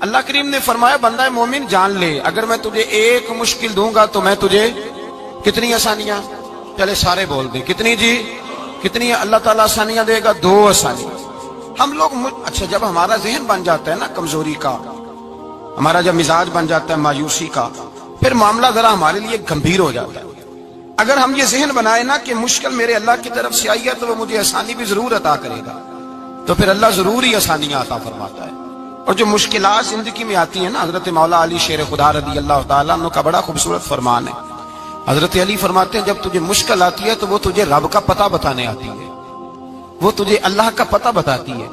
اللہ کریم نے فرمایا بندہ مومن جان لے اگر میں تجھے ایک مشکل دوں گا تو میں تجھے کتنی آسانیاں، چلے سارے بول دیں کتنی جی، کتنی اللہ تعالیٰ آسانیاں دے گا؟ 2 آسانیاں۔ ہم لوگ اچھا جب ہمارا ذہن بن جاتا ہے نا کمزوری کا، ہمارا جب مزاج بن جاتا ہے مایوسی کا، پھر معاملہ ذرا ہمارے لیے گمبھیر ہو جاتا ہے۔ اگر ہم یہ ذہن بنائے نا کہ مشکل میرے اللہ کی طرف سے آئی ہے تو وہ مجھے آسانی بھی ضرور عطا کرے گا، تو پھر اللہ ضرور ہی آسانیاں عطا فرماتا ہے۔ اور جو مشکلات زندگی میں آتی ہیں نا، حضرت مولا علی شیر خدا رضی اللہ تعالیٰ عنہ کا بڑا خوبصورت فرمان ہے۔ حضرت علی فرماتے ہیں جب تجھے مشکل آتی ہے تو وہ تجھے رب کا پتہ بتانے آتی ہے، وہ تجھے اللہ کا پتہ بتاتی ہے،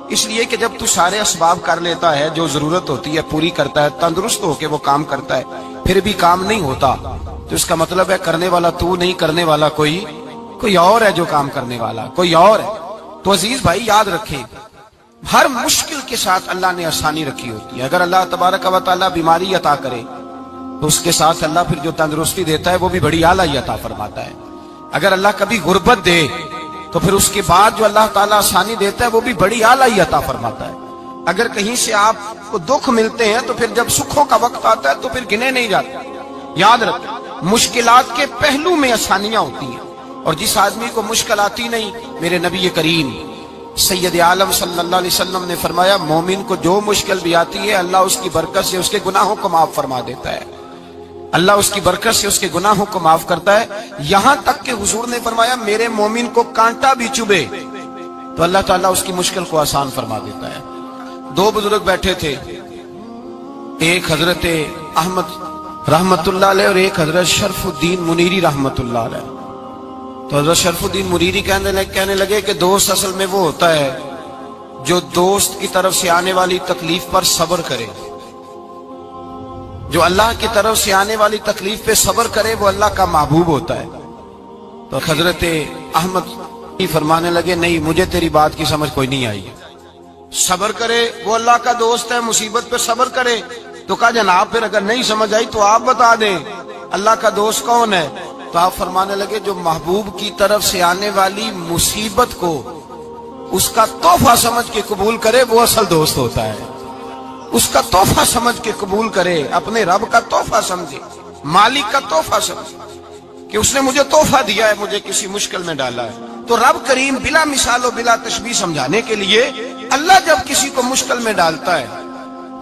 اس لیے کہ جب تو سارے اسباب کر لیتا ہے، جو ضرورت ہوتی ہے پوری کرتا ہے، تندرست ہو کے وہ کام کرتا ہے، پھر بھی کام نہیں ہوتا، تو اس کا مطلب ہے کرنے والا تو نہیں، کرنے والا کوئی اور ہے، جو کام کرنے والا کوئی اور ہے۔ تو عزیز بھائی یاد رکھیں، ہر مشکل کے ساتھ اللہ نے آسانی رکھی ہوتی ہے۔ اگر اللہ تبارک و تعالیٰ بیماری عطا کرے تو اس کے ساتھ اللہ پھر جو تندرستی دیتا ہے وہ بھی بڑی اعلیٰ ہی عطا فرماتا ہے۔ اگر اللہ کبھی غربت دے تو پھر اس کے بعد جو اللہ تعالیٰ آسانی دیتا ہے وہ بھی بڑی اعلیٰ ہی عطا فرماتا ہے۔ اگر کہیں سے آپ کو دکھ ملتے ہیں تو پھر جب سکھوں کا وقت آتا ہے تو پھر گنے نہیں جاتے۔ یاد رکھیں مشکلات کے پہلو میں آسانیاں ہوتی ہیں، اور جس آدمی کو مشکل آتی نہیں، میرے نبی کریم سید عالم صلی اللہ علیہ وسلم نے فرمایا مومن کو جو مشکل بھی آتی ہے اللہ اس کی برکت سے اس کے گناہوں کو معاف فرما دیتا ہے، اللہ اس کی برکت سے اس کے گناہوں کو معاف کرتا ہے، یہاں تک کہ حضور نے فرمایا میرے مومن کو کانٹا بھی چبھے تو اللہ تعالیٰ اس کی مشکل کو آسان فرما دیتا ہے۔ 2 بزرگ بیٹھے تھے، ایک حضرت احمد رحمت اللہ علیہ اور ایک حضرت شرف الدین منیری رحمت اللہ علیہ۔ تو حضرت شرف الدین منیری کہنے لگے کہ دوست اصل میں وہ ہوتا ہے جو دوست کی طرف سے آنے والی تکلیف پر صبر کرے، جو اللہ کی طرف سے آنے والی تکلیف پہ صبر کرے وہ اللہ کا محبوب ہوتا ہے۔ تو حضرت احمد فرمانے لگے نہیں مجھے تیری بات کی سمجھ کوئی نہیں آئی، صبر کرے وہ اللہ کا دوست ہے، مصیبت پہ صبر کرے۔ تو کہا جناب پھر اگر نہیں سمجھ آئی تو آپ بتا دیں اللہ کا دوست کون ہے؟ تو آپ فرمانے لگے جو محبوب کی طرف سے آنے والی مصیبت کو اس کا تحفہ سمجھ کے قبول کرے وہ اصل دوست ہوتا ہے، اس کا تحفہ سمجھ کے قبول کرے، اپنے رب کا تحفہ سمجھے، مالک کا تحفہ سمجھے کہ اس نے مجھے تحفہ دیا ہے، مجھے کسی مشکل میں ڈالا ہے۔ تو رب کریم بلا مثال و بلا تشبیہ سمجھانے کے لیے اللہ جب کسی کو مشکل میں ڈالتا ہے،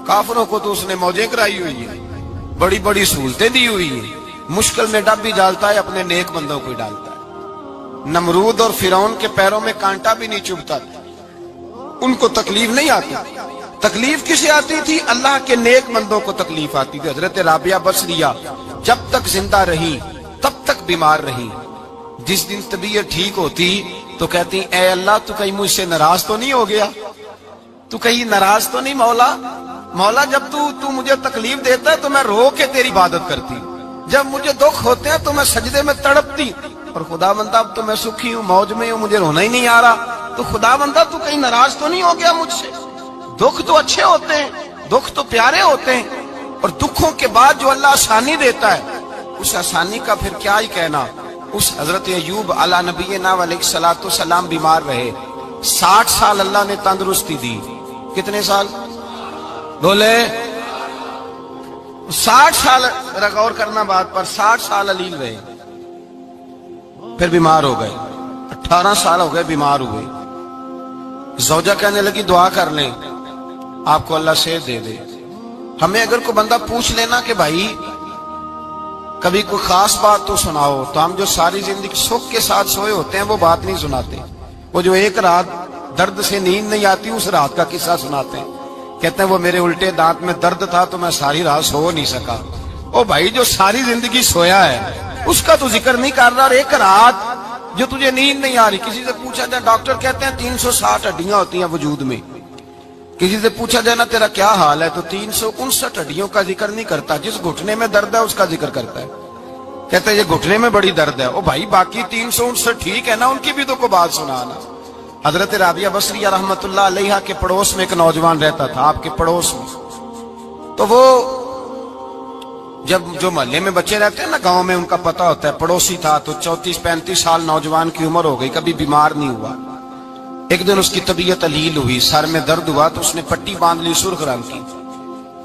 کافروں کو تو اس نے موجیں کرائی ہوئی ہیں، بڑی بڑی سہولتیں دی ہوئی ہیں، مشکل میں ڈب بھی ڈالتا ہے، اپنے نیک بندوں کو ہی ڈالتا ہے۔ نمرود اور فرعون کے پیروں میں کانٹا بھی نہیں چبھتا تھا، ان کو تکلیف نہیں آتی، تکلیف کسے آتی تھی؟ اللہ کے نیک بندوں کو تکلیف آتی تھی۔ حضرت رابعہ بصریہ جب تک زندہ رہی تب تک بیمار رہی، جس دن طبیعت ٹھیک ہوتی تو کہتی اے اللہ تو کہیں مجھ سے ناراض تو نہیں ہو گیا، تو کہیں ناراض تو نہیں مولا جب تو مجھے تکلیف دیتا ہے تو میں رو کے تیری عبادت کرتی، جب مجھے دکھ ہوتے ہیں تو میں سجدے میں تڑپتی، اور خدا بندہ اب تو میں سکھی ہوں، موج میں ہوں، مجھے رونا ہی نہیں آ رہا، تو خدا بندہ تو کہیں ناراض تو نہیں ہو گیا مجھ سے؟ دکھ تو اچھے ہوتے ہیں، دکھ تو پیارے ہوتے ہیں، اور دکھوں کے بعد جو اللہ آسانی دیتا ہے اس آسانی کا پھر کیا ہی کہنا۔ اس حضرت ایوب علی نبینا علیہ الصلوۃ والسلام بیمار رہے، 60 سال اللہ نے تندرستی دی، کتنے سال بولے؟ 60 سال، غور کرنا بات پر، 60 سال علیل رہے، پھر بیمار ہو گئے، 18 سال ہو گئے بیمار ہوئے۔ زوجہ کہنے لگی دعا کر لیں آپ کو اللہ صحت دے دے۔ ہمیں اگر کوئی بندہ پوچھ لینا کہ بھائی کبھی کوئی خاص بات تو سناؤ، تو ہم جو ساری زندگی سکھ کے ساتھ سوئے ہوتے ہیں وہ بات نہیں سناتے، وہ جو ایک رات درد سے نیند نہیں آتی اس رات کا قصہ سناتے ہیں، کہتے ہیں وہ میرے الٹے دانت میں درد تھا تو میں ساری رات سو نہیں سکا۔ او بھائی جو ساری زندگی سویا ہے اس کا تو ذکر نہیں کر رہا، اور ایک رات جو تجھے نیند نہیں آ رہی، کسی سے پوچھا جائے، ڈاکٹر کہتے ہیں 360 ہڈیاں ہوتی ہیں وجود میں، کسی سے پوچھا جائے نا تیرا کیا حال ہے تو 359 ہڈیوں کا ذکر نہیں کرتا، جس گھٹنے میں درد ہے اس کا ذکر کرتا ہے، کہتا ہے یہ گھٹنے میں بڑی درد ہے۔ او بھائی باقی 359 ٹھیک ہے نا، ان کی بھی تو کوئی بات سنانا۔ حضرت رابعہ بصریہ رحمت اللہ علیہ کے پڑوس میں ایک نوجوان رہتا تھا، آپ کے پڑوس میں، تو وہ جب جو محلے میں بچے رہتے ہیں نا گاؤں میں ان کا پتہ ہوتا ہے، پڑوسی تھا تو 34-35 سال نوجوان کی عمر ہو گئی، کبھی بیمار نہیں ہوا۔ ایک دن اس کی طبیعت علیل ہوئی، سر میں درد ہوا تو اس نے پٹی باندھ لی سرخ رنگ کی،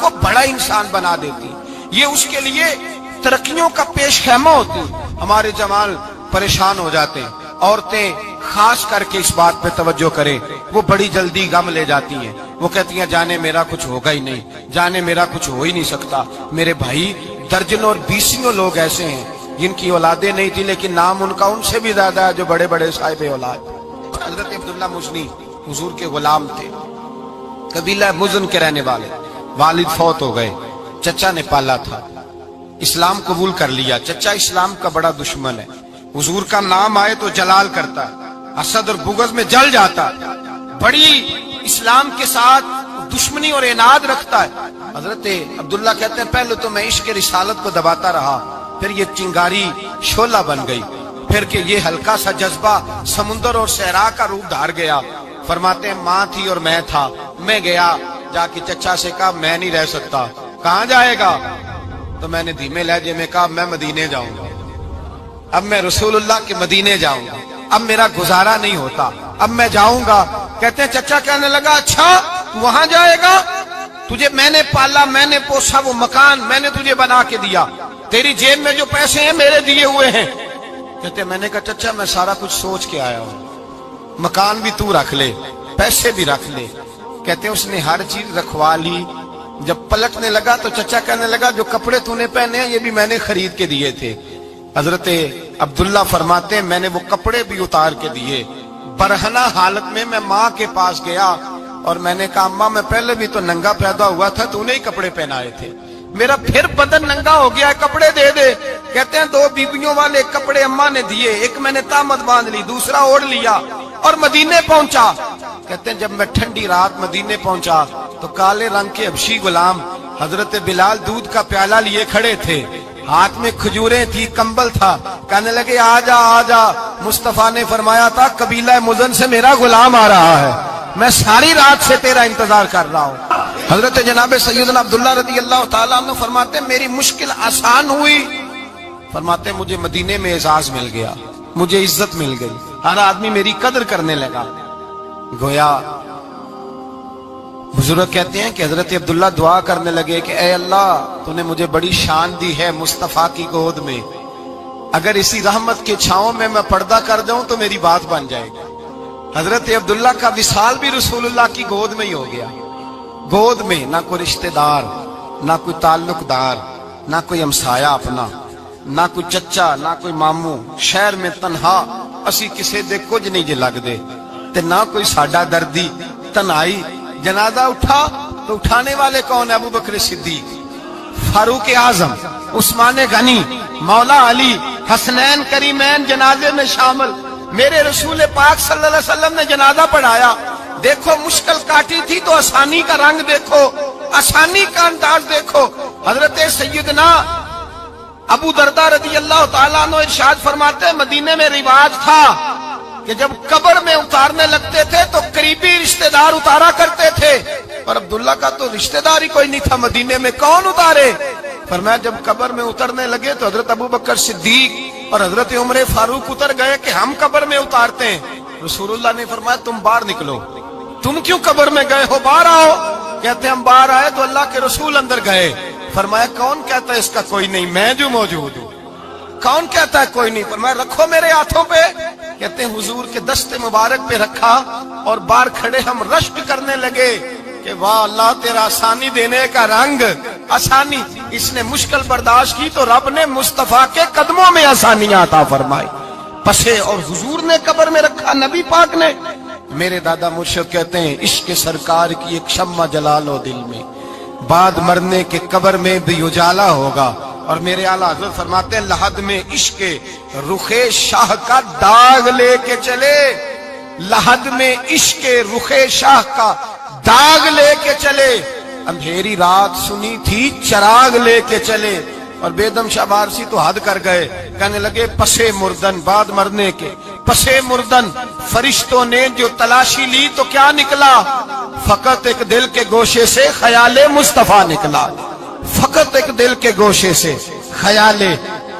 کو بڑا انسان بنا دیتی، یہ اس کے لیے ترقیوں کا پیش خیمہ ہوتی۔ ہمارے جوان پریشان ہو جاتے ہیں، عورتیں خاص کر کے اس بات پہ توجہ کریں، وہ بڑی جلدی غم لے جاتی ہیں، وہ کہتی ہیں جانے میرا کچھ ہوگا ہی نہیں، جانے میرا کچھ ہو ہی نہیں سکتا۔ میرے بھائی درجنوں اور بیسیوں لوگ ایسے ہیں جن کی اولادیں نہیں تھی لیکن نام ان کا ان سے بھی زیادہ ہے جو بڑے بڑے صاحب اولاد۔ حضرت عبداللہ مزنی حضور کے غلام تھے، قبیلہ مزن کے رہنے والے، والد فوت ہو گئے، چچا نے پالا تھا، اسلام قبول کر لیا۔ چچا اسلام کا بڑا دشمن ہے، حضور کا نام آئے تو جلال کرتا ہے، حسد اور بغض میں جل جاتا ہے، بڑی اسلام کے ساتھ دشمنی اور عناد رکھتا ہے۔ حضرت عبداللہ کہتے ہیں پہلے تو میں عشق رسالت کو دباتا رہا، پھر یہ چنگاری شعلہ بن گئی، پھر کہ یہ ہلکا سا جذبہ سمندر اور صحرا کا روپ دھار گیا۔ فرماتے ہیں ماں تھی اور میں تھا، میں گیا جا کے چچا سے کہا میں نہیں رہ سکتا۔ کہاں جائے گا؟ تو میں نے دھیمے لہجے میں کہا میں مدینے جاؤں گا، اب میں رسول اللہ کے مدینے جاؤں گا، اب میرا گزارا نہیں ہوتا، اب میں جاؤں گا۔ کہتے ہیں چچا کہنے لگا اچھا وہاں جائے گا؟ تجھے میں نے پالا، میں نے پوسا، وہ مکان میں نے تجھے بنا کے دیا، تیری جیب میں جو پیسے ہیں میرے دیے ہوئے ہیں۔ کہتے ہیں میں نے کہا چچا میں سارا کچھ سوچ کے آیا ہوں، مکان بھی تو رکھ لے، پیسے بھی رکھ لے۔ کہتے ہیں اس نے ہر چیز رکھوا لی۔ جب پلٹنے لگا تو چچا کہنے لگا جو کپڑے تو نے پہنے ہیں یہ بھی میں نے خرید کے دیے تھے۔ حضرت عبداللہ فرماتے ہیں میں نے وہ کپڑے بھی اتار کے دیے، برہنہ حالت میں میں ماں کے پاس گیا اور میں نے کہا اماں میں پہلے بھی تو ننگا پیدا ہوا تھا، تو نے ہی کپڑے پہنائے تھے، میرا پھر بدن ننگا ہو گیا ہے، کپڑے دے دے۔ کہتے ہیں 2 بیبیوں والے کپڑے اماں نے دیے، ایک میں نے تامت باندھ لی، دوسرا اوڑھ لیا اور مدینے پہنچا۔ کہتے ہیں جب میں ٹھنڈی رات مدینے پہنچا تو کالے رنگ کے حبشی غلام حضرت بلال دودھ کا پیالہ لیے کھڑے تھے، ہاتھ میں کھجوریں تھی، کمبل تھا، کہنے لگے آجا آجا۔ مصطفیٰ نے فرمایا تھا قبیلہ مزن سے میرا غلام آ رہا ہے، میں ساری رات سے تیرا انتظار کر رہا ہوں۔ حضرت جناب سیدنا عبداللہ رضی اللہ تعالیٰ عنہ فرماتے ہیں میری مشکل آسان ہوئی، فرماتے ہیں مجھے مدینے میں اعزاز مل گیا، مجھے عزت مل گئی، ہر آدمی میری قدر کرنے لگا۔ گویا بزرگ کہتے ہیں کہ حضرت عبداللہ دعا کرنے لگے کہ اے اللہ تو نے مجھے بڑی شان دی ہے مصطفیٰ کی گود میں، اگر اسی رحمت کے چھاؤں میں پردہ کر دوں تو میری بات بن جائے گی۔ حضرت عبداللہ کا وصال بھی رسول اللہ کی گود میں ہی ہو گیا، گود میں نہ کوئی رشتہ دار، نہ کوئی تعلق دار، نہ کوئی ہمسایا اپنا، نہ کوئی چچا، نہ کوئی ماموں، شہر میں تنہا اسی کسے دے کچھ نہیں جے لگ دے تے نہ کوئی ساڈا دردی، تنہائی۔ جنازہ اٹھا تو اٹھانے والے کون؟ ابو بکر صدیق، فاروق اعظم، عثمان غنی، مولا علی، حسنین کریمین جنازے میں شامل۔ میرے رسول پاک صلی اللہ علیہ وسلم نے جنازہ پڑھایا، دیکھو مشکل کاٹی تھی تو آسانی کا رنگ دیکھو، آسانی کا انداز دیکھو۔ حضرت سیدنا ابو دردہ رضی اللہ تعالیٰ عنہ ارشاد فرماتے ہیں مدینے میں رواج تھا کہ جب قبر میں اتارنے لگتے تھے تو قریبی رشتہ دار اتارا کرتے تھے، اور عبداللہ کا تو رشتہ دار ہی کوئی نہیں تھا مدینے میں، کون اتارے؟ فرمایا جب قبر میں اترنے لگے تو حضرت ابو بکر صدیق اور حضرت عمر فاروق اتر گئے کہ ہم قبر میں اتارتے ہیں۔ رسول اللہ نے فرمایا تم باہر نکلو، تم کیوں قبر میں گئے ہو، باہر آؤ۔ کہتے ہیں ہم باہر آئے تو اللہ کے رسول اندر گئے، فرمایا کون کہتا ہے اس کا کوئی نہیں، میں جو موجود ہوں، کون کہتا ہے کوئی نہیں؟ فرمایا رکھو میرے ہاتھوں پہ۔ کہتے ہیں حضور کے دست مبارک پہ رکھا اور باہر کھڑے ہم رشک کرنے لگے کہ واہ اللہ تیرا آسانی دینے کا رنگ، آسانی۔ اس نے مشکل برداشت کی تو رب نے مصطفیٰ کے قدموں میں آسانیاں عطا فرمائی، پسے اور حضور نے قبر میں رکھا، نبی پاک نے۔ میرے دادا مرشد کہتے ہیں عشق سرکار کی ایک شمع جلا لو دل میں، بعد مرنے کے قبر میں بھی اجالا ہوگا۔ اور میرے اعلیٰ حضرت فرماتے ہیں لحد میں عشق رخ شاہ کا داغ لے کے چلے، لحد میں عشق رخ شاہ کا داغ لے کے چلے، اندھیری رات سنی تھی چراغ لے کے چلے۔ اور بیدم شاہ بارسی تو حد کر گئے، کہنے لگے پسے مردن، بعد مرنے کے پسے مردن فرشتوں نے جو تلاشی لی تو کیا نکلا؟ فقط ایک دل کے گوشے سے خیال مصطفیٰ نکلا، فقط ایک دل کے گوشے سے خیال۔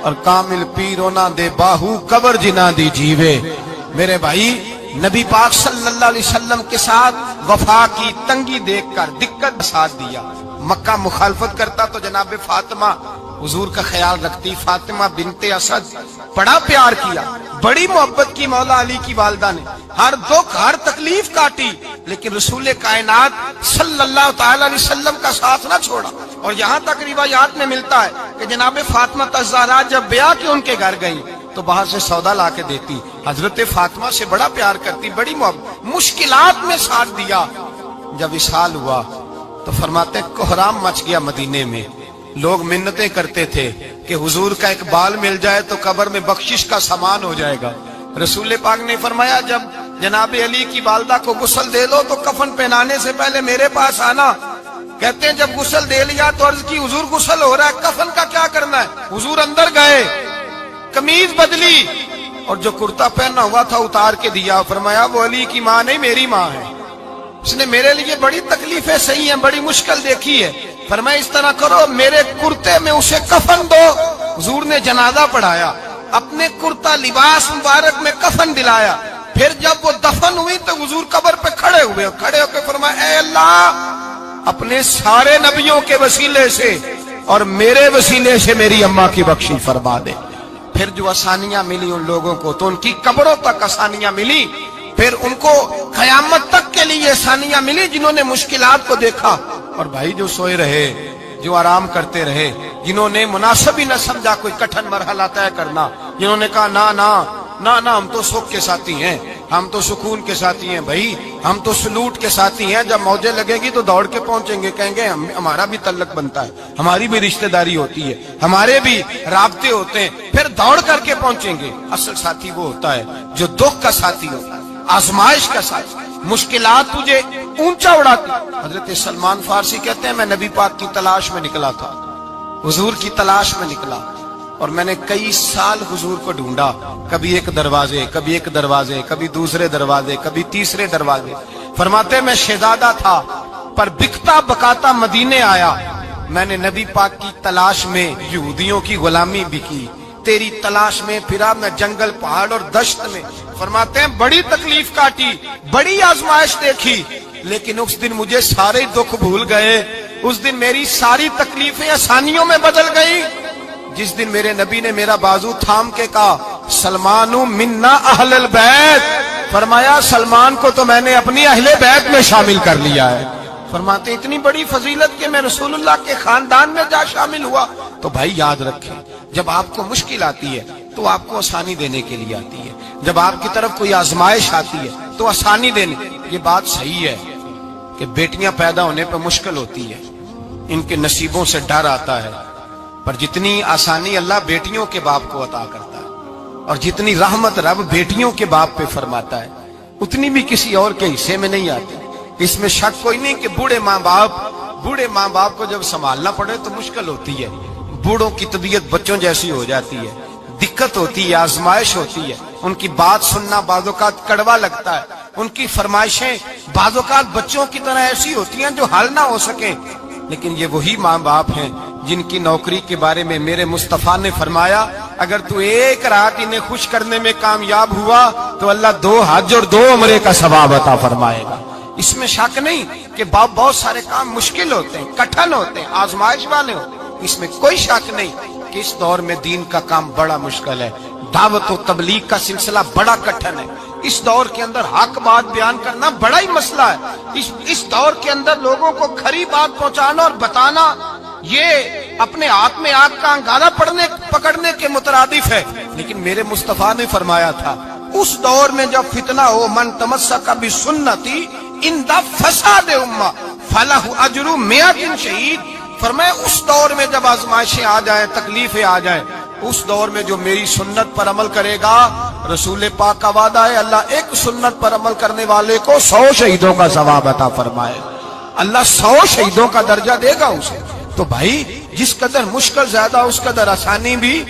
اور کامل پیرو نہ دے باہو قبر جنا دی جیوے۔ میرے بھائی نبی پاک صلی اللہ علیہ وسلم کے ساتھ وفا کی تنگی دیکھ کر دقت ساتھ دیا. مکہ مخالفت کرتا تو جناب فاطمہ حضور کا خیال رکھتی. فاطمہ بنت اسد بڑا پیار کیا, بڑی محبت کی مولا علی کی والدہ نے, ہر دکھ ہر تکلیف کاٹی, لیکن رسول کائنات صلی اللہ تعالی علیہ وسلم کا ساتھ نہ چھوڑا. اور یہاں تک روایات میں ملتا ہے کہ جناب فاطمہ الزہرا جب بیعہ کے ان کے گھر گئی تو باہر سے سودا لا کے دیتی. حضرت فاطمہ سے بڑا پیار کرتی, بڑی محبت, مشکلات میں ساتھ دیا. جب وصال ہوا تو فرماتے کوہرام مچ گیا مدینے میں. لوگ منتیں کرتے تھے کہ حضور کا ایک بال مل جائے تو قبر میں بخشش کا سامان ہو جائے گا. رسول پاک نے فرمایا جب جناب علی کی والدہ کو غسل دے لو تو کفن پہنانے سے پہلے میرے پاس آنا. کہتے ہیں جب غسل دے لیا تو عرض کی حضور غسل ہو رہا ہے, کفن کا کیا کرنا ہے؟ حضور اندر گئے, قمیض بدلی اور جو کرتا پہنا ہوا تھا اتار کے دیا. فرمایا وہ علی کی ماں نہیں میری ماں ہے, اس نے میرے لیے بڑی تکلیفیں سہی ہیں, بڑی مشکل دیکھی ہے. فرمایا اس طرح کرو میرے کرتے میں اسے کفن دو. حضور نے جنازہ پڑھایا, اپنے کرتا لباس مبارک میں کفن دلایا. پھر جب وہ دفن ہوئی تو حضور قبر پہ کھڑے ہوئے, کھڑے ہو کے فرمایا اے اللہ اپنے سارے نبیوں کے وسیلے سے اور میرے وسیلے سے میری اماں کی بخشی فرما دے. پھر جو آسانیاں ملی ان لوگوں کو تو ان کی قبروں تک آسانیاں ملی, پھر ان کو قیامت تک کے لیے آسانیاں ملی جنہوں نے مشکلات کو دیکھا. اور بھائی جو سوئے رہے, جو آرام کرتے رہے, جنہوں نے مناسب ہی نہ سمجھا کوئی کٹھن مرحلہ طے کرنا, جنہوں نے کہا نا نا نا نا ہم تو سکھ کے ساتھی ہیں, ہم تو سکون کے ساتھی ہیں, بھائی ہم تو سلوٹ کے ساتھی ہیں, جب موجیں لگے گی تو دوڑ کے پہنچیں گے, کہیں گے ہمارا بھی تعلق بنتا ہے, ہماری بھی رشتہ داری ہوتی ہے, ہمارے بھی رابطے ہوتے ہیں, پھر دوڑ کر کے پہنچیں گے. اصل ساتھی وہ ہوتا ہے جو دکھ کا ساتھی ہوتا ہے, آزمائش کا ساتھی, مشکلات تجھے اونچا اڑاتی. حضرت سلمان فارسی کہتے ہیں میں نبی پاک کی تلاش میں نکلا تھا, حضور کی تلاش میں نکلا, اور میں نے کئی سال حضور کو ڈھونڈا, کبھی ایک دروازے, کبھی ایک دروازے, کبھی دوسرے دروازے, کبھی تیسرے دروازے. فرماتے میں شہزادہ تھا پر بکتا بکاتا مدینے آیا, میں نے نبی پاک کی تلاش میں یہودیوں کی غلامی بھی کی, تیری تلاش میں پھرا میں جنگل پہاڑ اور دشت میں. فرماتے ہیں بڑی تکلیف کاٹی, بڑی آزمائش دیکھی, لیکن اس دن مجھے سارے دکھ بھول گئے, اس دن میری ساری تکلیفیں آسانیوں میں بدل گئی جس دن میرے نبی نے میرا بازو تھام کے کہا سلمانو منا اہل البیت. فرمایا سلمان کو تو میں نے اپنی اہل بیت میں شامل کر لیا ہے. فرماتے اتنی بڑی فضیلت کہ میں رسول اللہ کے خاندان میں جا شامل ہوا. تو بھائی یاد رکھیں جب آپ کو مشکل آتی ہے تو آپ کو آسانی دینے کے لیے آتی ہے, جب آپ کی طرف کوئی آزمائش آتی ہے تو آسانی دینے. یہ بات صحیح ہے کہ بیٹیاں پیدا ہونے پہ مشکل ہوتی ہے, ان کے نصیبوں سے ڈر آتا ہے, پر جتنی آسانی اللہ بیٹیوں کے باپ کو عطا کرتا ہے اور جتنی رحمت رب بیٹیوں کے باپ پہ فرماتا ہے اتنی بھی کسی اور کے حصے میں نہیں آتی. اس میں شک کوئی نہیں کہ بوڑھے ماں باپ کو جب سنبھالنا پڑے تو مشکل ہوتی ہے. بوڑھوں کی طبیعت بچوں جیسی ہو جاتی ہے, دقت ہوتی ہے, آزمائش ہوتی ہے, ان کی بات سننا بعض اوقات کڑوا لگتا ہے, ان کی فرمائشیں بعض اوقات بچوں کی طرح ایسی ہوتی ہیں جو حل نہ ہو سکیں. لیکن یہ وہی ماں باپ ہیں جن کی نوکری کے بارے میں میرے مصطفیٰ نے فرمایا اگر تو ایک رات انہیں خوش کرنے میں کامیاب ہوا تو اللہ 2 حج اور 2 عمرے کا ثواب عطا فرمائے گا. اس میں شک نہیں کہ بہت سارے کام مشکل ہوتے ہیں, کٹھن ہوتے ہیں, آزمائش والے ہوتے ہیں, اس میں کوئی شک نہیں کہ اس دور میں دین کا کام بڑا مشکل ہے, دعوت و تبلیغ کا سلسلہ بڑا کٹھن ہے, اس دور کے اندر حق بات بیان کرنا بڑا ہی مسئلہ ہے, اس دور کے اندر لوگوں کو کھری بات پہنچانا اور بتانا یہ اپنے ہاتھ میں آگ کا انگارہ پکڑنے کے مترادف ہے. لیکن میرے مصطفیٰ نے فرمایا تھا اس دور میں جب فتنہ ہو من تمسک بسنتی عند فساد امہ فلہ اجر 100 شہید. فرمایا اس دور میں جب آزمائشیں آ جائیں, تکلیفیں آ جائیں, اس دور میں جو میری سنت پر عمل کرے گا, رسول پاک کا وعدہ ہے اللہ ایک سنت پر عمل کرنے والے کو 100 شہیدوں کا ثواب عطا فرمائے. اللہ 100 شہیدوں کا درجہ دے گا اسے. تو بھائی جس قدر مشکل زیادہ اس قدر آسانی بھی,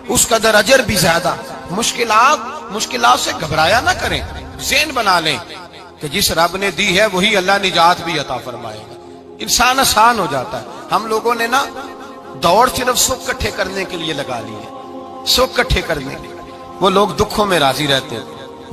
اس قدر اجر بھی زیادہ. مشکلات سے گھبرایا نہ کریں, ذہن بنا لیں کہ جس رب نے دی ہے وہی اللہ نجات بھی عطا فرمائے گا. انسان آسان ہو جاتا ہے. ہم لوگوں نے نا دوڑ صرف سکھ کٹھے کرنے کے لیے لگا لی ہے, سکھ کٹھے کرنے کے. وہ لوگ دکھوں میں راضی رہتے,